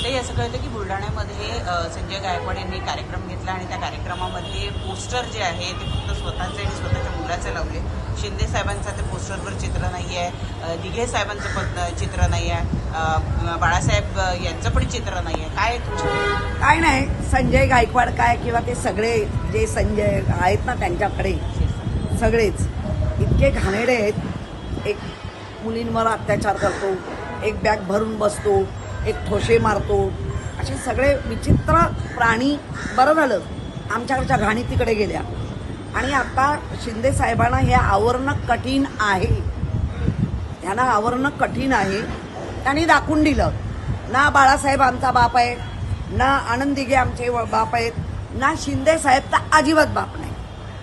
ते असं कळतं की बुलढाण्यामध्ये संजय गायकवाड यांनी कार्यक्रम घेतला आणि त्या कार्यक्रमामध्ये पोस्टर जे आहे ते फक्त स्वतःचे आणि स्वतःच्या मुलाचे लावले. शिंदे साहेबांचं ते पोस्टरवर चित्र नाही आहे, दिघे साहेबांचं पण चित्र नाही आहे, बाळासाहेब यांचं पण चित्र नाही आहे. काय तुमचं? काय नाही, संजय गायकवाड काय किंवा ते सगळे जे संजय आहेत ना त्यांच्याकडे सगळेच इतके घाणेरडे आहेत. एक मुलींवर अत्याचार करतो, एक बॅग भरून बसतो, एक ठोसे मारतो, असे सगळे विचित्र प्राणी. बरं झालं आमच्याकडच्या घाणी तिकडे गेल्या. आणि आता शिंदे साहेबांना हे आवरणं कठीण आहे, ह्यांना आवरणं कठीण आहे. त्यांनी दाखवून दिलं ना बाळासाहेब आमचा बाप आहे, ना आनंद दिघे आमचे बाप आहेत, ना शिंदे साहेब तर अजिबात बाप नाही.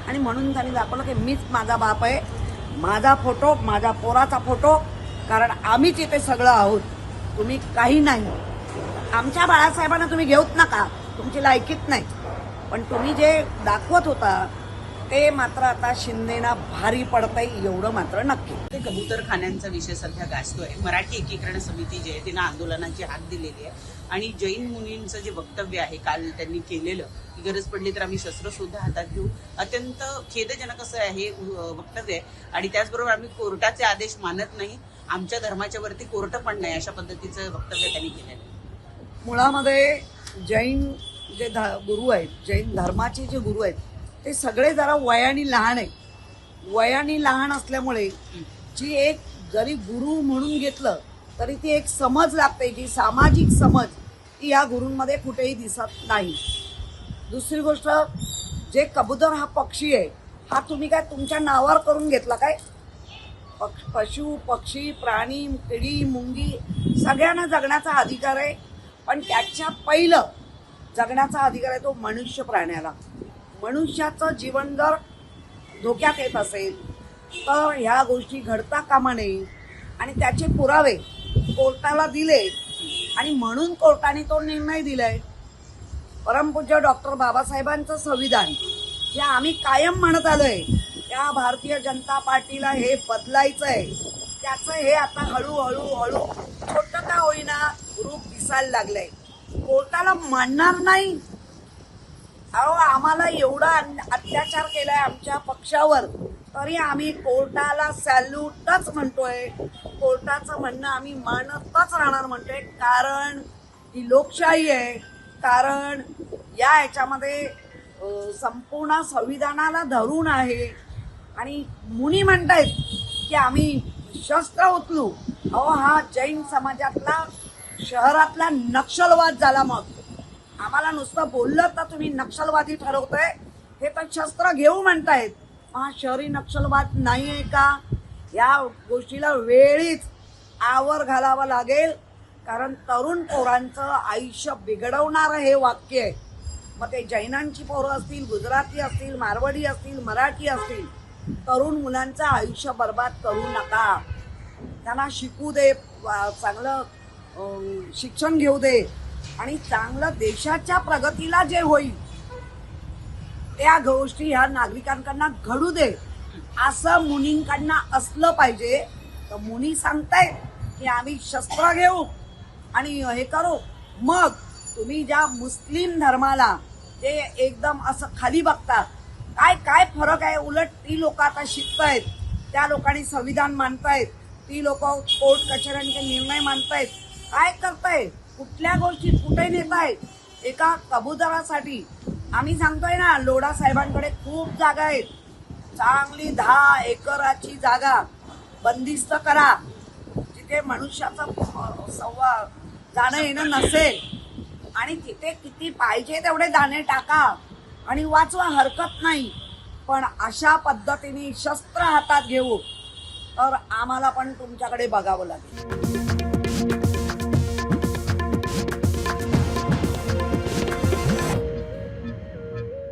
आणि म्हणून त्यांनी दाखवलं की मीच माझा बाप आहे, माझा फोटो, माझ्या पोराचा फोटो, कारण आम्हीच इथे सगळं आहोत, तुम्ही काही नाही. आमच्या बाळासाहेबांना तुम्ही घेऊच नका, तुमची लायकीच नाही. पण तुम्ही जे दाखवत होता ते मात्र आता शिंदेना भारी पडतंय, एवढं मात्र नक्की. ते कबूतरखान्यांचा विषय सध्या गाजतोय. मराठी एकीकरण समिती जे आहे तिनं आंदोलनाची हाक दिलेली आहे आणि जैन मुनींचं जे वक्तव्य आहे काल त्यांनी केलेलं की गरज पडली तर आम्ही शस्त्र सुद्धा हातात घेऊ, अत्यंत खेदजनक असं आहे वक्तव्य आहे. आणि त्याचबरोबर आम्ही कोर्टाचे आदेश मानत नाही, आमच्या धर्माच्या वरती कोर्ट पण नाही, अशा पद्धतीचं वक्तव्य त्यांनी केलेलं आहे. मुळामध्ये जैन जे गुरु आहेत, जैन धर्माचे जे गुरु आहेत ते सगळे जरा वयाने लहान आहेत. वयाने लहान असल्यामुळे जी एक जरी गुरु म्हणून घेतलं तरी ती एक समज लागते, जी सामाजिक समज ती या गुरूंमध्ये कुठेही दिसत नाही. दुसरी गोष्ट, जे कबूतर हा पक्षी आहे हा तुम्ही काय तुमच्या नावावर करून घेतला काय? पशु पक्षी प्राणी किडी मुंगी सगळ्यांना जगण्याचा अधिकार आहे, पण त्याच्या पहिलं जगण्याचा अधिकार आहे तो मनुष्य प्राण्याला. मनुष्याचं जीवन जर धोक्यात येत असेल तर ह्या गोष्टी घडता कामा नये. आणि त्याचे पुरावे कोर्टाला दिले आणि म्हणून कोर्टाने तो निर्णय दिलाय. परमपूज्य डॉक्टर बाबासाहेबांचं संविधान जे आम्ही कायम म्हणत आलोय त्या भारतीय जनता पार्टीला हे बदलायचं आहे. त्याचं हे आता हळूहळू छोटं का होईना रूप दिसायला लागलंय. कोर्टाला मानणार नाही. अहो, आम्हाला एवढा अत्याचार केलाय आमच्या पक्षावर, तरी आम्ही कोर्टाला सॅल्यूटच म्हणतोय. कोर्टाचं म्हणणं आम्ही मानतच राहणार म्हणतोय, कारण ही लोकशाही आहे. कारण या ह्याच्यामध्ये संपूर्ण संविधानाला धरून आहे. आणि मुनी म्हणतायत की आम्ही शस्त्र उचलू. अहो, हा जैन समाजातला शहरातला नक्षलवाद झाला. मग आम्हाला नुसतं बोललं तर तुम्ही नक्षलवादी ठरवताय, हे तर शस्त्र घेऊ म्हणतायत. हा शहरी नक्षलवाद नाहीये का? या गोष्टीला वेळीच आवर घालावं लागेल, कारण तरुण पोरांचं आयुष्य बिघडवणारं हे वाक्य आहे. मग ते जैनांची पोरं असतील, गुजराती असतील, मारवाडी असतील, मराठी असतील, तरुण मुलांचं आयुष्य बर्बाद करू नका. त्यांना शिकू दे, चांगलं शिक्षण घेऊ दे आणि चांगलं देशाच्या प्रगतीला जे होईल त्या गोष्टी ह्या नागरिकांकडनं घडू दे, असं मुनींकडनं असलं पाहिजे. तर मुनी सांगतायत की आम्ही शस्त्र घेऊ आणि हे करू. मग तुम्ही ज्या मुस्लिम धर्माला जे एकदम असं खाली बघता, काय फरक आहे? उलट ती लोक आता शिकतायत, त्या लोकांनी संविधान मानतायत, ती लोक कोर्ट कचेऱ्यांचे निर्णय मानतायत. काय करताय? कुठल्या गोष्टी कुठे नेतायत? एका कबुतरासाठी आम्ही सांगतोय ना, लोढा साहेबांकडे खूप जागा आहेत, चांगली 10 एकराची जागा बंदिस्त करा, जिथे मनुष्याचं जाणं येणं नसेल, आणि तिथे किती पाहिजे तेवढे दाणे टाका आणि वाचवा, हरकत नाही. पण अशा पद्धतीने शस्त्र हातात घेऊ तर आम्हाला पण तुमच्याकडे बघावं लागेल.